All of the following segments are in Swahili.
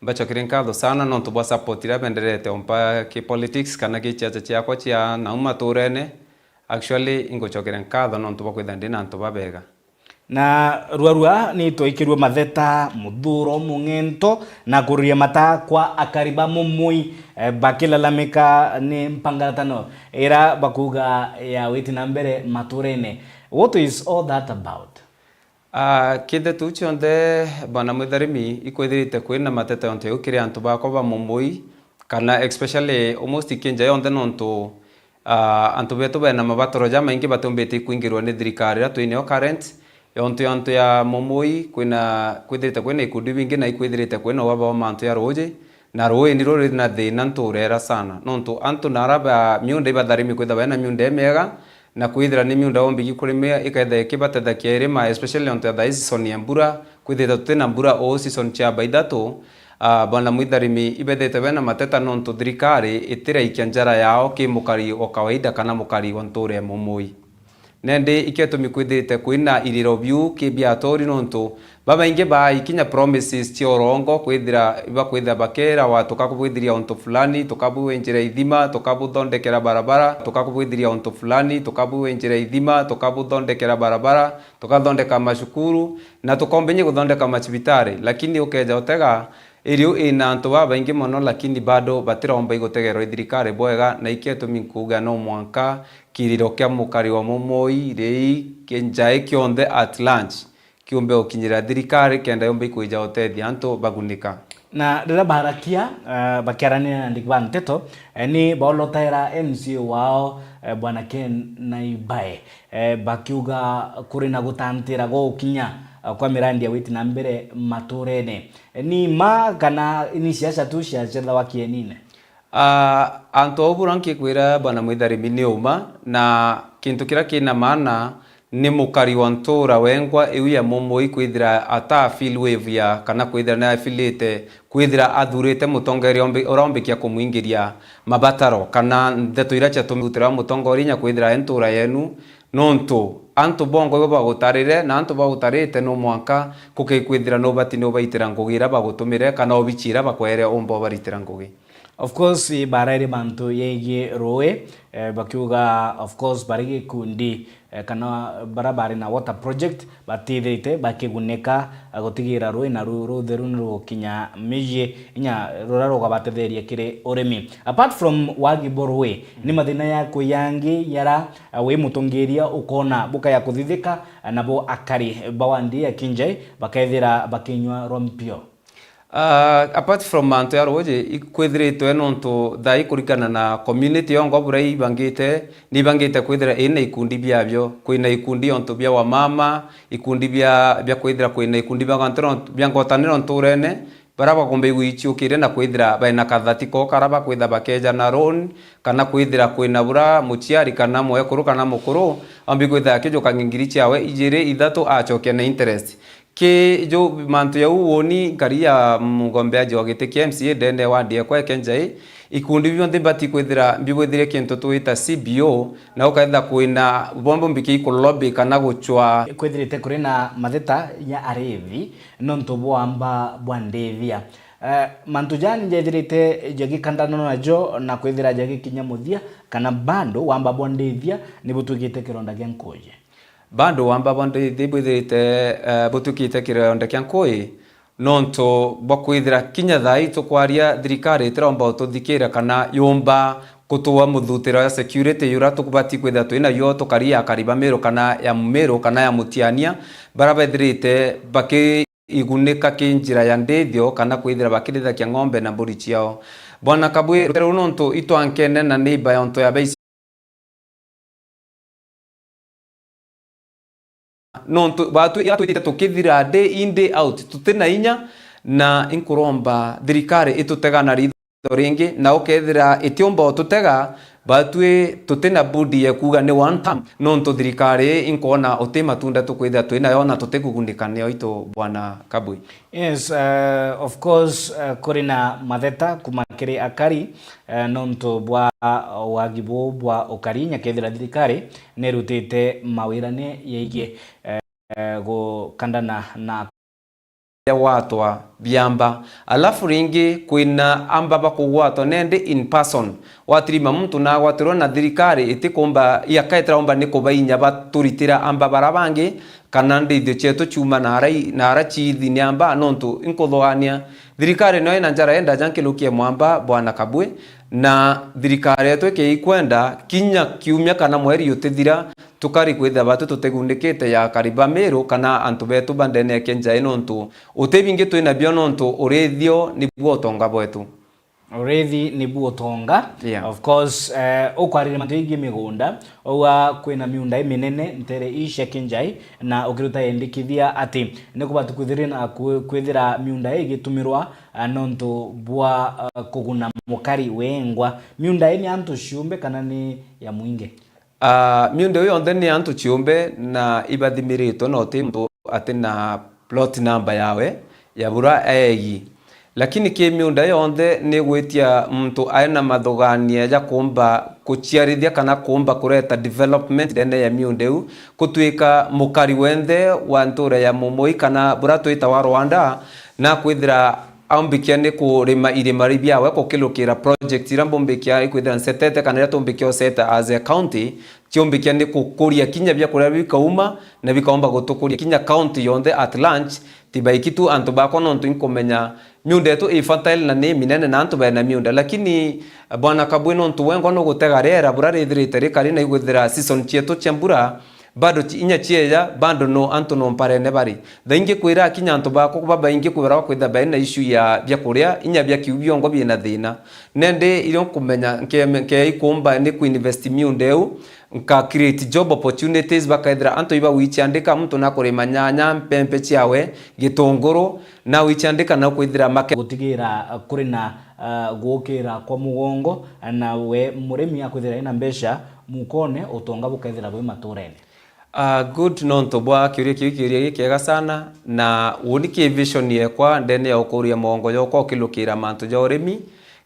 mbachokire nkatho sana no tubwa support ira benderete ompa ki politics kana ki chacha chiakwa chia nauma turene actually ingochokire nkatho no tubwa kwitha ndina ntuba bega na ruarua ni toikirwe matheta muthuro mungento na kuria mata kwa akariba mumui bakilalamika ni mpangatano ira bakuga ya witi na mbere maturene. What is all that about? Kide tuchonde bana mutharimi ikwithirite kwina mateta yonte ukire antu bako ba mumui kana especially almost ikinja yonde nonto antu beto bena mabatoro jama ingi batumbeti kuingirwa ni thirikari ra twine current yonto ya mumui kwithirite kwina ikundi bingi na ikwithirite kwina waba mantu ya roje na roe ni rore na thina nturera sana nonto antu naraba miunde batharimi kwitha bena miunde mega na kwithira ni miunda ombi gikurime ikaitha ikibatetha kierima especially on the season ya mbura kwithira tutena mbura o season cha baidatu bana mwitharimi ibethete bena mateta nonto thirikari itira ikianjara yao ki mukari o kawaida kana mukari wa nture mumui nende iketumi kwithirite kwina iriro view ki biatori nonto baba inge ba ikinya promises ti orongo kwithira bakwitha bakera wa tukakubwithiria onto fulani tukabuwe njira ithima tukabuthondekera barabara tukakubwithiria onto fulani tukabuwe njira ithima tukabuthondekera barabara tukathondeka mashukuru na tukombenye guthondeka machibitari lakini ukeja utega irio ina antu baba inge mono lakini bado batiromba igotegerwa thirikari bwega na iketumi kuga no mwanka kiriro kya mukari wa mumoi rei kenjae kionde at lunch kiumbe ukinyira thirikari kenda yombe kuija utethia antu bagunika na rira barakia bakiarania ndikwa nteto ni bolotera MCO wao bwana Ken Naibae bakiuga kuri na gutantira gokinya kwa mirandi ya witi na mbere maturene ni ma kana ni siasa tu siasa wakie nine antu oburanki kwira bwana mwitharimi ni uma na kintu kira kina maana ni mukari wa ntura wengwa iuya mumui kwithira ata feel wave ya kana kwithira na affiliate kwithira athurite mutongeri orombikia kumuingiria mabataro kana ndeto ira cha tumutira mutongori nya kwithira entura yenu nonto antu bongo go bagutarire na antu bagutarite no mwaka kukikwithira no bati no baitira ngugira bagutumire kana obichira bakwere ombo baritira ngugi. Of course barari bantu yeye roe bakiuga of course barigi kundi kana barabara na water project batithite bakiguneka gotigira roe na rutheru no kinya mije inya roraro gabatetheria kire urimi apart from wagiborwe ni mathina ya kuyangi yara we mutongeria ukona buka ya kuthithika nabo akari bawandi akinjai bakaithira bakinywa rompio. Apart from manto ya roje ikwithiritwe nonto thai kurikana na community yongo burai bangite ni bangite kwithira ina ikundi byabyo kwina ikundi onto bya wa mama ikundi bya kwithira kwina ikundi bya gantron bya ngotaniro nturene baraba kombe wichiukire na kwithira baina kathati ko karaba kwitha bakeja na loan kana kwithira kwina bura muchiari kana moye kuru kana mukuru ambi kwitha kijoka ngingiri chawe ijire ithatu achoke na interest ke jo mantu ya uoni karia mugombe jogite KMCA dende wandie kwa kenjai ikundi bionde bati kwithira mbigwithire kintu tuita CBO na ukaitha kwina bombo mbiki ku lobby kana guchwa kwithirite kuri na matheta ya arevi nonto bwamba bwandevia mantu jani njethirite jagi kandano najo na kwithira jagi kinya muthia kana bando wamba bwandevia ni butugite kironda gya nkoje bando wamba bonde dibwithite butukite kironda kya nkoi nonto bakwithira kinya thai tukwaria thirikari tiromba ututhikira kana yomba kutuwa muthutira ya security yura tukubati kwitha twina yo tukaria kariba mero kana ya mero kana ya mutiania barabethirite baki igunika kinjira ya ndethio kana kwithira bakiritha kya ng'ombe na mburi ciao bwana kabwe nonto itwankene na neighbor yonto ya nonto batu yatwitite tukithira day in day out tutena inya na inkuromba thirikari itutegana ritho ringi na ukethira itiomba tutega batwe tutena budi ya kuga ni one time nonto thirikari inkona utema tunda tukwitha twina yona tutekugundikane oito bwana Kabui. Yes, of course korina matheta kumakiri akari nonto bwa wagibo bwa okarinya kethira thirikari nerutite mawirane yeige go kandana na ya watwa biamba alafu ringi kwina amba bakugwatwa nende in person watirima mtu na gwatirwo na thirikari itikumba yakaitra omba nikubainya baturitira amba barabangi kana ndithio chetu chuma na ara chithi ni amba nontu inkuthwania thirikari no ina njara enda jankilukie mwamba bwana Kabwe na thirikari yetu ikwenda kinya kiumia kana mweri utithira tukari kwitha batu tutegundikite ya kariba Meru kana antu betu bandene kenja inontu utebingi twina bio nontu urithio ni buo tonga bwetu already ni buo tonga of course ukwarire mantingi migunda owa kwina miunda iminene ntere isha kenjai na ukiruta yendikithia ati nikuba tukwithira na kwithira miunda igitumirwa nontu bua kuguna mukari wengwa miunda ni antu ciumbe kana ni ya mwinge miunda yo yonthe ni antu ciumbe na ibathimiritwo no ti mtu ati na plot number yawe ya bura egi lakini ki miunda yonthe ni gwitia mtu aina mathogania ya kumba kuchiarithia kana kumba kureta development ndene ya miundeu kutwika mukari wenthe wa ntura ya Mumoi kana bura twita wa Rwanda na kwithira ambikia ni kurima irima ribyawe kukilukira project irambombikia ikwithira setete kana ya tombikia seta as a county chiombikia ni kukuria kinya bya kuria bikauma na bikaomba gutukuria kinya county yonthe at lunch tibaikitu antu bako nontu inkomenya miunda yetu fertile na ni minene na antu bena miunda lakini bwana Kabwe nontu wengo no gutega rera bura rithirite rikari na igwithira season chietu chambura bado inya chieja bado no antu no mparene bari thaingi kwira kinya antu bako baba ingi kwira kwitha bena issue ya bya kuria inya bya kiubiongo bina thina nende iro kumenya ke ikumba ni ku invest miundeu nka create job opportunities bakaithira antu iba wichandika mtu na kurima nyanya mpempe chiawe gitunguru na wichandika na kwithira make gutigira kuri na gukira kwa mugongo na we murimi akwithira ina mbesha mukone utonga bukaithira bwi maturene good nonto bwa kiuria kiega sana na uniki vision yekwa ndene ya ukuria mongo yoko okilukira mantu ja urimi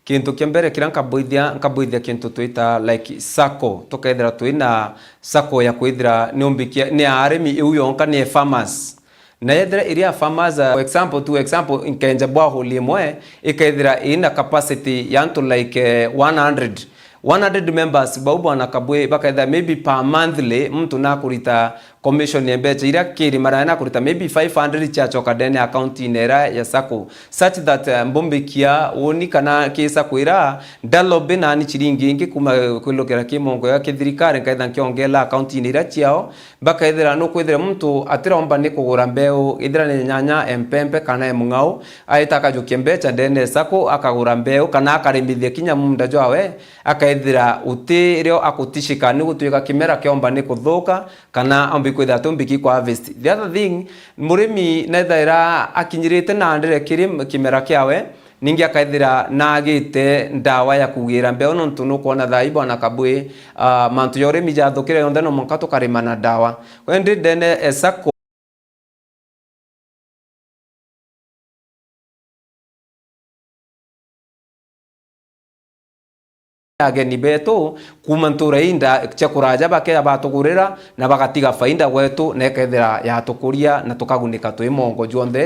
kintu kiambere kira nkabuithia kintu twita like sacco tukaithira twina sacco ya kwithira niombikia ni arimi iu yonka ni farmers na yethira iria farmers for example inkenja bwa holimwe ikaithira ina capacity yantu like 100 members bwana Kabwe bakaitha maybe per monthly mtu na kurita commission yembecha ira kiri mara na kurita maybe 500 chachoka dene account inera ya sako such that mbombekia woni kana kisa kwira ndalobe na ni chiringi ingi kuma kwilokera kimongo ya kithirikari kaitha kiongela account inera chiao bakaithira no kwithira mtu atiromba ni kugura mbeu ithira ni nyanya empempe kana emungau aitaka jukembecha dene sako akagura mbeu kana akarimithia kinya munda jwawe akaithira utirio akutishika ni gutwika kimera kiomba ni kuthuka kana ambi kwitha tumbiki kwa harvest the other thing murimi nethaira akinyirite na ndire kimera kiawe ningi akaithira nagite ndawa ya kugira mbeo nontu no kuona thai bwana Kabwe mantu yore mija thukire yonthe no monka tukarima na ndawa wendi dene esako ageni betu kuma ntura inda chakuraja bake abatugurira na bagatiga faida gwetu nekethira ya tukuria na tukagunika twi mongo jonthe